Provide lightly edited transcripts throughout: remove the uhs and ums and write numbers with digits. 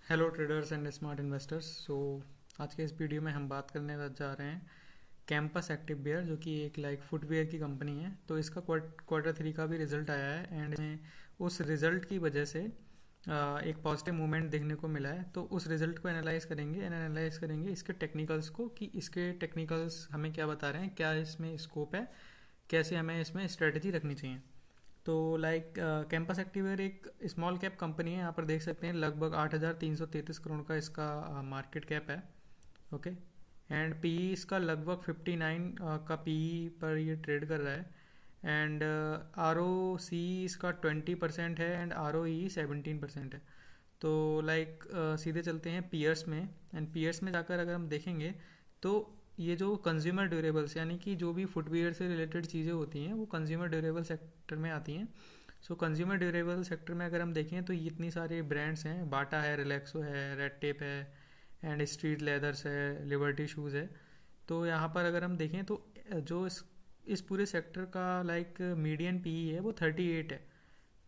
Hello traders and smart investors. आज के इस वीडियो में हम बात करने जा रहे हैं कैंपस एक्टिव वेयर, जो कि एक फुटवेयर की कंपनी है। तो इसका क्वार्टर थ्री का भी रिजल्ट आया है एंड इसमें उस रिजल्ट की वजह से एक पॉजिटिव मूवमेंट देखने को मिला है। तो उस रिजल्ट को एनालाइज करेंगे इसके टेक्निकल्स को, कि इसके टेक्निकल्स हमें क्या बता रहे हैं, क्या इसमें स्कोप है, कैसे हमें इसमें स्ट्रेटजी रखनी चाहिए। तो कैंपस एक्टिवेयर एक स्मॉल कैप कंपनी है। यहाँ पर देख सकते हैं लगभग 8,333 करोड़ का इसका मार्केट कैप है। ओके। एंड पीई इसका लगभग 59 का पीई पर ये ट्रेड कर रहा है। एंड आर ओ सी इसका 20% है एंड आर ओ ई 17% है। तो सीधे चलते हैं पीयर्स में। एंड पीयर्स में जाकर अगर हम देखेंगे तो ये जो कंज्यूमर ड्यूरेबल्स यानी कि जो भी फुटवियर से रिलेटेड चीज़ें होती हैं वो कंज्यूमर ड्यूरेबल सेक्टर में आती हैं। कंज्यूमर ड्यूरेबल सेक्टर में अगर हम देखें तो ये इतनी सारे ब्रांड्स हैं, बाटा है, रिलैक्सो है, रेड टेप है एंड स्ट्रीट लेदर्स है, लिबर्टी शूज़ है। तो यहाँ पर अगर हम देखें तो जो इस पूरे सेक्टर का मीडियन पीई है वो 38 है,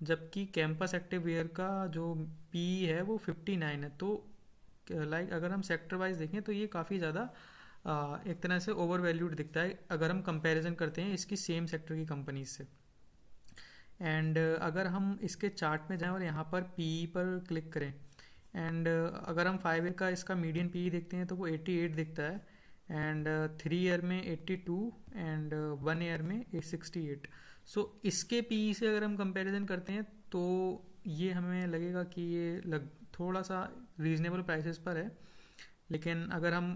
जबकि कैंपस एक्टिव वेयर का जो पीई है वो 59 है। तो अगर हम सेक्टर वाइज देखें तो ये काफ़ी ज़्यादा एक तरह से ओवर वैल्यूड दिखता है अगर हम कंपैरिजन करते हैं इसकी सेम सेक्टर की कंपनीज से। एंड अगर हम इसके चार्ट में जाएं और यहाँ पर पीई पर क्लिक करें एंड अगर हम 5 ईयर का इसका मीडियन पीई देखते हैं तो वो 88 दिखता है एंड 3 ईयर में 82 एंड 1 ईयर में 868। इसके पीई से अगर हम कंपैरिजन करते हैं तो ये हमें लगेगा कि ये थोड़ा सा रीजनेबल प्राइसेस पर है। लेकिन अगर हम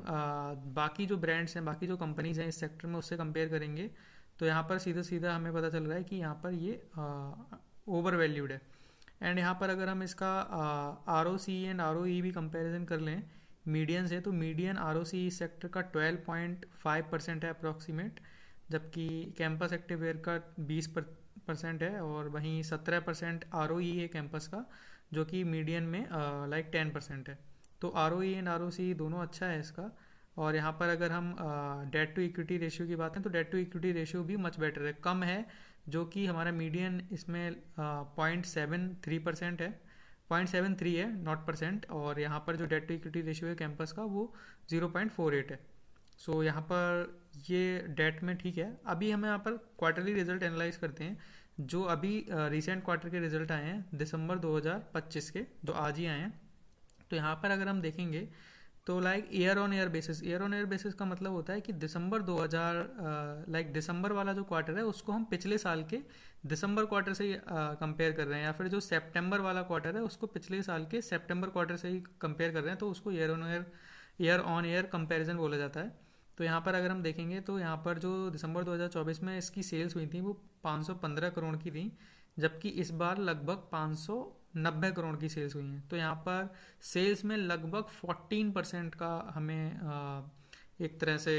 बाकी जो ब्रांड्स हैं, बाकी जो कंपनीज हैं इस सेक्टर में उससे कंपेयर करेंगे तो यहाँ पर सीधा सीधा हमें पता चल रहा है कि यहाँ पर ये ओवर वैल्यूड है। एंड यहाँ पर अगर हम इसका R O C and R O E भी कंपेरिजन कर लें मीडियन से, तो मीडियन आर ओ सी इस सेक्टर का 12.5% है अप्रॉक्सीमेट, जबकि कैंपस एक्टिव वेयर का 20% है और वहीं 17% आर ओ ई है कैंपस का, जो कि मीडियन में 10% है। तो R O E and R O C दोनों अच्छा है इसका। और यहाँ पर अगर हम डेट टू इक्विटी रेशियो की बात करें तो डेट टू इक्विटी रेशियो भी मच बेटर है, कम है, जो कि हमारा मीडियन इसमें 0.73% है, 0.73 है नॉट परसेंट। और यहाँ पर जो डेट टू इक्विटी रेशियो है कैंपस का वो 0.48 है। यहाँ पर ये डेट में ठीक है। अभी हमें यहाँ पर क्वार्टरली रिजल्ट एनालाइज करते हैं। जो अभी रिसेंट क्वार्टर के रिजल्ट आए हैं दिसंबर 2025 के, जो आज ही आए हैं। तो यहाँ पर अगर हम देखेंगे तो ईयर ऑन ईयर बेसिस का मतलब होता है कि दिसंबर 2000 दिसंबर वाला जो क्वार्टर है उसको हम पिछले साल के दिसंबर क्वार्टर से ही कंपेयर कर रहे हैं, या फिर जो सितंबर वाला क्वार्टर है उसको पिछले साल के सितंबर क्वार्टर से ही कंपेयर कर रहे हैं, तो उसको ईयर ऑन ईयर कंपेरिजन बोला जाता है। तो यहाँ पर अगर हम देखेंगे तो यहाँ पर जो दिसंबर 2024 में इसकी सेल्स हुई थी वो 515 करोड़ की थी, जबकि इस बार लगभग 590 करोड़ की सेल्स हुई हैं। तो यहाँ पर सेल्स में लगभग 14% का हमें एक तरह से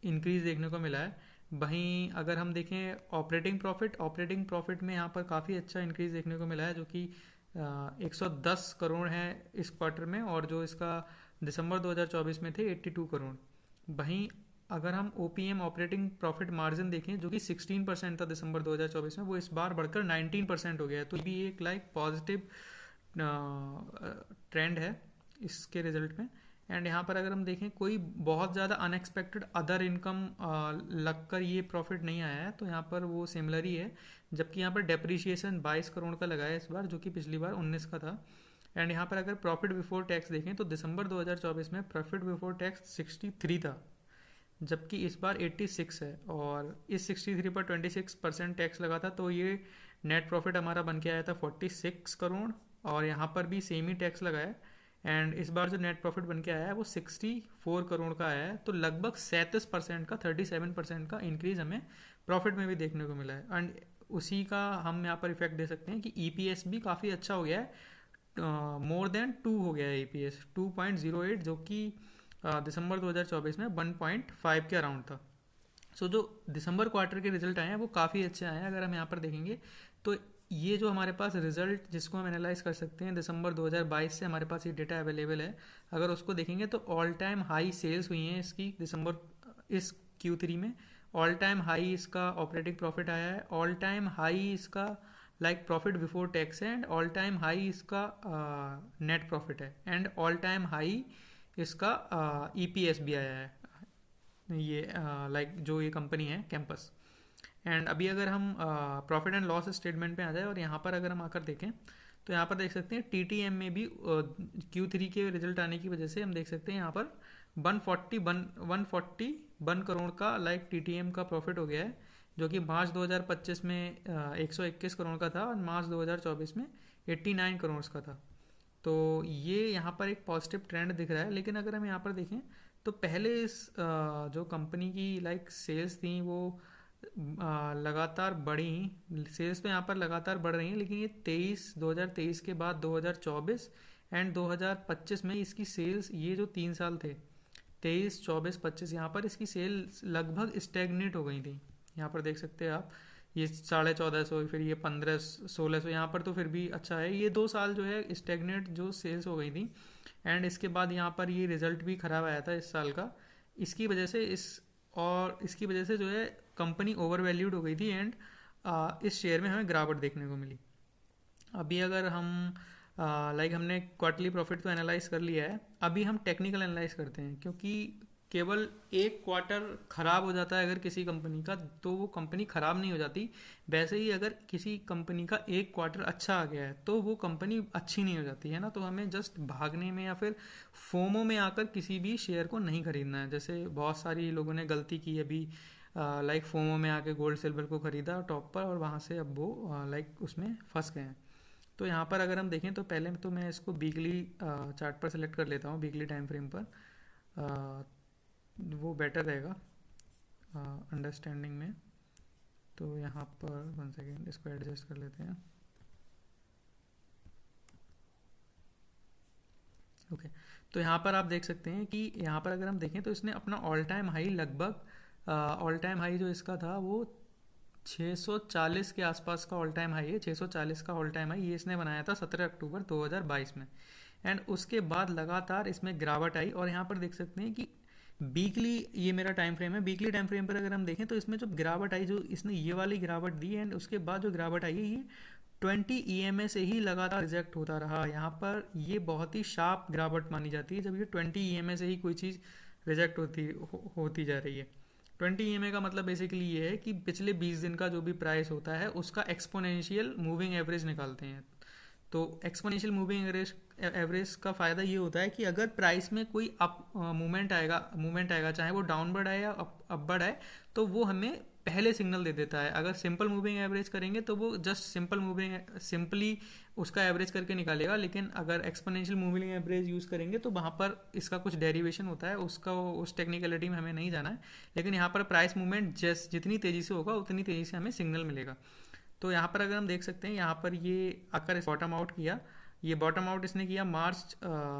इंक्रीज देखने को मिला है। वहीं अगर हम देखें ऑपरेटिंग प्रॉफिट में यहाँ पर काफ़ी अच्छा इंक्रीज देखने को मिला है, जो कि 110 करोड़ है इस क्वार्टर में, और जो इसका दिसंबर 2024 में थे 82 करोड़। वहीं अगर हम ओपीएम ऑपरेटिंग प्रॉफिट मार्जिन देखें जो कि 16% था दिसंबर 2024 में, वो इस बार बढ़कर 19% हो गया है। तो ये भी एक पॉजिटिव ट्रेंड है इसके रिजल्ट में। एंड यहाँ पर अगर हम देखें कोई बहुत ज़्यादा अनएक्सपेक्टेड अदर इनकम लगकर ये प्रॉफिट नहीं आया है, तो यहाँ पर वो सिमिलर ही है, जबकि यहाँ पर डेप्रिसिएशन 22 करोड़ का लगाया है इस बार, जो कि पिछली बार 19 का था। एंड यहाँ पर अगर प्रॉफिट बिफोर टैक्स देखें तो दिसंबर 2024 में प्रॉफिट बिफोर टैक्स 63 था, जबकि इस बार 86 है, और इस 63 पर 26% टैक्स लगा था। तो ये नेट प्रॉफिट हमारा बन के आया था 46 करोड़, और यहाँ पर भी सेम ही टैक्स लगा है। एंड इस बार जो नेट प्रॉफिट बन के आया है वो 64 करोड़ का आया है। तो लगभग 37% का 37% का इंक्रीज हमें प्रॉफिट में भी देखने को मिला है। एंड उसी का हम यहाँ पर इफेक्ट दे सकते हैं कि ईपीएस भी काफ़ी अच्छा हो गया है, मोर देन 2 हो गया है ईपीएस 2.08, जो कि दिसंबर 2024 में 1.5 के अराउंड था। जो दिसंबर क्वार्टर के रिजल्ट आए हैं वो काफ़ी अच्छे आए हैं। अगर हम यहाँ पर देखेंगे तो ये जो हमारे पास रिजल्ट जिसको हम एनालाइज कर सकते हैं दिसंबर 2022 से हमारे पास ये डेटा अवेलेबल है। अगर उसको देखेंगे तो ऑल टाइम हाई सेल्स हुई हैं इसकी दिसंबर इस Q3 में, ऑल टाइम हाई इसका ऑपरेटिंग प्रॉफिट आया है, ऑल टाइम हाई इसका लाइक प्रॉफिट बिफोर टैक्स है, एंड ऑल टाइम हाई इसका नेट प्रॉफिट है, एंड ऑल टाइम हाई इसका ईपीएस भी आया है, ये लाइक जो ये कंपनी है कैंपस। एंड अभी अगर हम प्रॉफिट एंड लॉस स्टेटमेंट पे आ जाए और यहाँ पर अगर हम आकर देखें तो यहाँ पर देख सकते हैं टीटीएम में भी Q3 के रिजल्ट आने की वजह से हम देख सकते हैं यहाँ पर 141 करोड़ का लाइक टीटीएम का प्रॉफिट हो गया है, जो कि मार्च 2025 में 121 करोड़ का था और मार्च 2024 में 89 करोड़ का था। तो ये यहाँ पर एक पॉजिटिव ट्रेंड दिख रहा है। लेकिन अगर हम यहाँ पर देखें तो पहले इस जो कंपनी की लाइक सेल्स थी वो लगातार बढ़ी, सेल्स तो यहाँ पर लगातार बढ़ रही हैं, लेकिन ये 2023 के बाद 2024 एंड 2025 में इसकी सेल्स, ये जो 3 साल थे 23, 24, 25, यहाँ पर इसकी सेल्स लगभग स्टेगनेट हो गई थी। यहाँ पर देख सकते हैं आप, ये 1450, फिर ये 1500-1600, यहाँ पर तो फिर भी अच्छा है। ये 2 साल जो है स्टेगनेट जो सेल्स हो गई थी, एंड इसके बाद यहाँ पर ये रिजल्ट भी खराब आया था इस साल का। इसकी वजह से इसकी वजह से जो है कंपनी ओवर वैल्यूड हो गई थी, एंड इस शेयर में हमें गिरावट देखने को मिली। अभी अगर हम लाइक हमने क्वार्टरली प्रॉफिट तो एनालाइज कर लिया है, अभी हम टेक्निकल एनालाइज करते हैं, क्योंकि केवल एक क्वार्टर खराब हो जाता है अगर किसी कंपनी का, तो वो कंपनी खराब नहीं हो जाती। वैसे ही अगर किसी कंपनी का एक क्वार्टर अच्छा आ गया है तो वो कंपनी अच्छी नहीं हो जाती है ना। तो हमें जस्ट भागने में या फिर फोमो में आकर किसी भी शेयर को नहीं खरीदना है। जैसे बहुत सारी लोगों ने गलती की अभी, लाइक फोमो में आके गोल्ड सिल्वर को खरीदा टॉप पर, और वहाँ से अब वो लाइक उसमें फंस गए हैं। तो यहाँ पर अगर हम देखें तो पहले तो मैं इसको वीकली चार्ट पर सेलेक्ट कर लेता हूँ, वीकली टाइम फ्रेम पर, वो बेटर रहेगा अंडरस्टैंडिंग में। तो यहाँ पर 1 सेकेंड इसको एडजस्ट कर लेते हैं। ओके, तो यहाँ पर आप देख सकते हैं कि यहाँ पर अगर हम देखें तो इसने अपना ऑल टाइम हाई लगभग ऑल टाइम हाई जो इसका था वो 640 के आसपास का ऑल टाइम हाई है। 640 का ऑल टाइम हाई ये इसने बनाया था 17 अक्टूबर 2022 में, एंड उसके बाद लगातार इसमें गिरावट आई। और यहाँ पर देख सकते हैं कि वीकली, ये मेरा टाइम फ्रेम है, वीकली टाइम फ्रेम पर अगर हम देखें तो इसमें जो गिरावट आई, जो इसने ये वाली गिरावट दी, एंड उसके बाद जो गिरावट आई है ये 20 EMA से ही लगातार रिजेक्ट होता रहा। यहाँ पर ये बहुत ही शार्प गिरावट मानी जाती है जब ये 20 EMA से ही कोई चीज़ रिजेक्ट होती जा रही है। 20 EMA का मतलब बेसिकली ये है कि पिछले 20 दिन का जो भी प्राइस होता है उसका एक्सपोनेंशियल मूविंग एवरेज निकालते हैं। तो एक्सपोनेंशियल मूविंग एवरेज का फ़ायदा ये होता है कि अगर प्राइस में कोई अप मूवमेंट आएगा, चाहे वो डाउनवर्ड आए या अपवर्ड आए, तो वो हमें पहले सिग्नल दे देता है। अगर सिंपल मूविंग एवरेज करेंगे तो वो जस्ट सिंपली उसका एवरेज करके निकालेगा, लेकिन अगर एक्सपोनेंशियल मूविंग एवरेज यूज़ करेंगे तो वहाँ पर इसका कुछ डेरिवेशन होता है, उसका उस टेक्निकलिटी में हमें नहीं जाना है। लेकिन यहाँ पर प्राइस मूवमेंट जितनी तेज़ी से होगा उतनी तेज़ी से हमें सिग्नल मिलेगा। तो यहाँ पर अगर हम देख सकते हैं, यहाँ पर ये आकर बॉटम आउट किया, ये बॉटम आउट इसने किया मार्च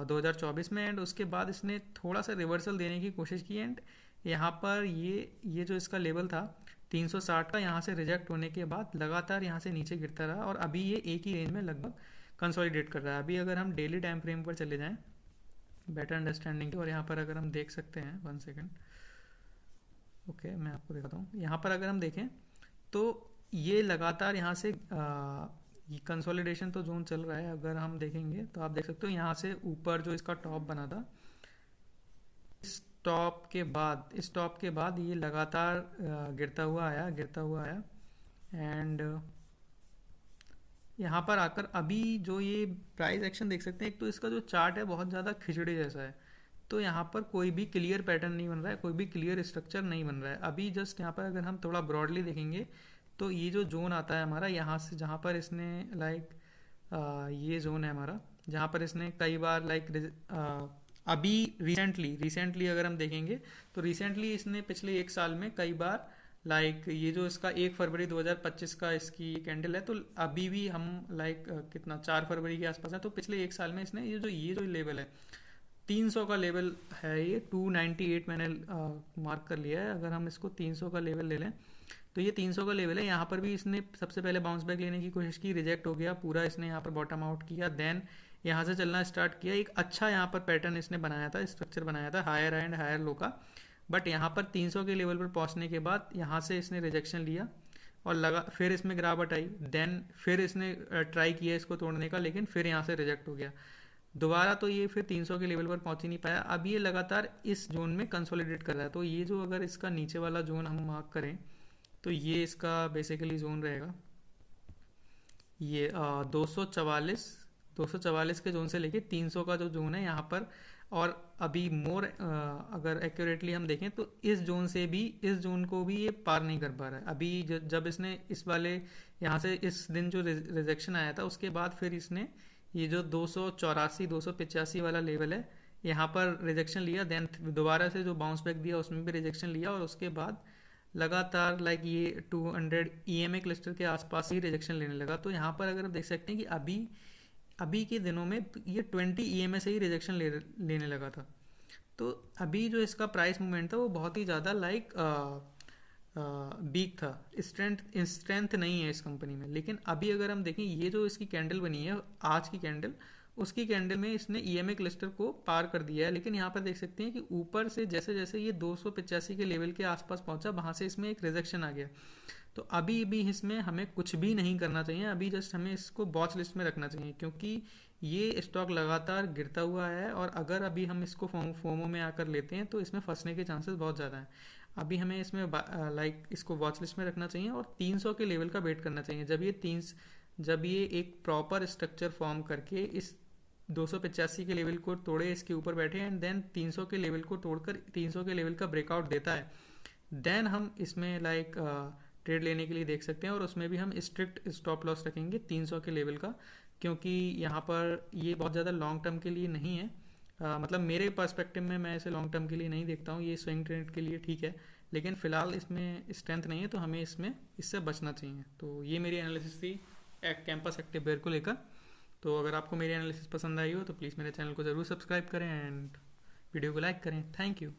2024 में, एंड उसके बाद इसने थोड़ा सा रिवर्सल देने की कोशिश की, एंड यहाँ पर ये जो इसका लेवल था 360 का, यहाँ से रिजेक्ट होने के बाद लगातार यहाँ से नीचे गिरता रहा, और अभी ये एक ही रेंज में लगभग कंसोलिडेट कर रहा है। अभी अगर हम डेली टाइम फ्रेम पर चले जाएं बेटर अंडरस्टैंडिंग की, और यहाँ पर अगर हम देख सकते हैं 1 सेकेंड, ओके मैं आपको दिखाता हूँ। यहाँ पर अगर हम देखें तो ये लगातार यहाँ से ये कंसोलिडेशन तो जोन चल रहा है। अगर हम देखेंगे तो आप देख सकते हो यहाँ से ऊपर जो इसका टॉप बना था, इस टॉप के बाद ये लगातार गिरता हुआ आया, एंड यहाँ पर आकर अभी जो ये प्राइस एक्शन देख सकते हैं, एक तो इसका जो चार्ट है बहुत ज़्यादा खिचड़ी जैसा है, तो यहाँ पर कोई भी क्लियर पैटर्न नहीं बन रहा है, कोई भी क्लियर स्ट्रक्चर नहीं बन रहा है। अभी जस्ट यहाँ पर अगर हम थोड़ा ब्रॉडली देखेंगे तो ये जो जोन आता है हमारा, यहाँ से जहाँ पर इसने लाइक ये जोन है हमारा, जहाँ पर इसने कई बार लाइक अभी रिसेंटली अगर हम देखेंगे तो रिसेंटली इसने पिछले 1 साल में कई बार लाइक ये जो इसका 1 फरवरी 2025 का इसकी कैंडल है, तो अभी भी हम लाइक कितना 4 फरवरी के आसपास है, तो पिछले 1 साल में इसने ये जो लेवल है 300 का लेवल है, ये 298 मैंने मार्क कर लिया है। अगर हम इसको 300 का लेवल ले लें तो ये 300 का लेवल है। यहाँ पर भी इसने सबसे पहले बाउंस बैक लेने की कोशिश की, रिजेक्ट हो गया पूरा, इसने यहाँ पर बॉटम आउट किया, देन यहाँ से चलना स्टार्ट किया। एक अच्छा यहाँ पर पैटर्न इसने बनाया था, स्ट्रक्चर बनाया था हायर एंड हायर लो का, बट यहाँ पर 300 के लेवल पर पहुँचने के बाद यहाँ से इसने रिजेक्शन लिया, और लगा, फिर इसमें गिरावट आई, देन फिर इसने ट्राई किया इसको तोड़ने का, लेकिन फिर यहाँ से रिजेक्ट हो गया दोबारा, तो ये फिर 300 के लेवल पर पहुंच ही नहीं पाया। अब ये लगातार इस जोन में कंसोलिडेट कर रहा है। तो ये जो अगर इसका नीचे वाला जोन हम मार्क करें तो ये इसका बेसिकली जोन रहेगा, ये 244 के जोन से लेके 300 का जो जोन है यहाँ पर। और अभी मोर अगर एक्यूरेटली हम देखें तो इस जोन से भी, इस जोन को भी ये पार नहीं कर पा रहा है। अभी जब इसने इस वाले यहाँ से इस दिन जो रिजेक्शन आया था उसके बाद फिर इसने ये जो 284 वाला लेवल है यहाँ पर रिजेक्शन लिया, देन दोबारा से जो बाउंस बैक दिया उसमें भी रिजेक्शन लिया, और उसके बाद लगातार लाइक ये 200 ईएमए क्लस्टर के आसपास ही रिजेक्शन लेने लगा। तो यहाँ पर अगर आप देख सकते हैं कि अभी अभी के दिनों में ये 20 ईएमए से ही रिजेक्शन लेने लगा था। तो अभी जो इसका प्राइस मूवमेंट था वो बहुत ही ज़्यादा लाइक वीक था, स्ट्रेंथ नहीं है इस कंपनी में। लेकिन अभी अगर हम देखें ये जो इसकी कैंडल बनी है आज की कैंडल, उसकी कैंडल में इसने ईएमए क्लस्टर को पार कर दिया है। लेकिन यहाँ पर देख सकते हैं कि ऊपर से जैसे जैसे ये 285 के लेवल के आसपास पहुंचा, वहां से इसमें एक रिजेक्शन आ गया। तो अभी भी इसमें हमें कुछ भी नहीं करना चाहिए, अभी जस्ट हमें इसको वॉच लिस्ट में रखना चाहिए, क्योंकि ये स्टॉक लगातार गिरता हुआ है। और अगर अभी हम इसको फोमो में आकर लेते हैं तो इसमें फंसने के चांसेस बहुत ज़्यादा हैं। अभी हमें इसमें लाइक इसको वॉच लिस्ट में रखना चाहिए और 300 के लेवल का वेट करना चाहिए। जब ये एक प्रॉपर स्ट्रक्चर फॉर्म करके इस 285 के लेवल को तोड़े, इसके ऊपर बैठे, एंड देन 300 के लेवल को तोड़कर 300 के लेवल का ब्रेकआउट देता है, देन हम इसमें लाइक ट्रेड लेने के लिए देख सकते हैं। और उसमें भी हम स्ट्रिक्ट स्टॉप लॉस रखेंगे 300 के लेवल का, क्योंकि यहाँ पर ये बहुत ज़्यादा लॉन्ग टर्म के लिए नहीं है। मतलब मेरे पर्सपेक्टिव में मैं इसे लॉन्ग टर्म के लिए नहीं देखता हूँ, ये स्विंग ट्रेड के लिए ठीक है, लेकिन फिलहाल इसमें स्ट्रेंथ नहीं है, तो हमें इससे बचना चाहिए। तो ये मेरी एनालिसिस थी कैंपस एक्टिव बेयर को लेकर। तो अगर आपको मेरी एनालिसिस पसंद आई हो तो प्लीज़ मेरे चैनल को ज़रूर सब्सक्राइब करें एंड वीडियो को लाइक करें। Thank you.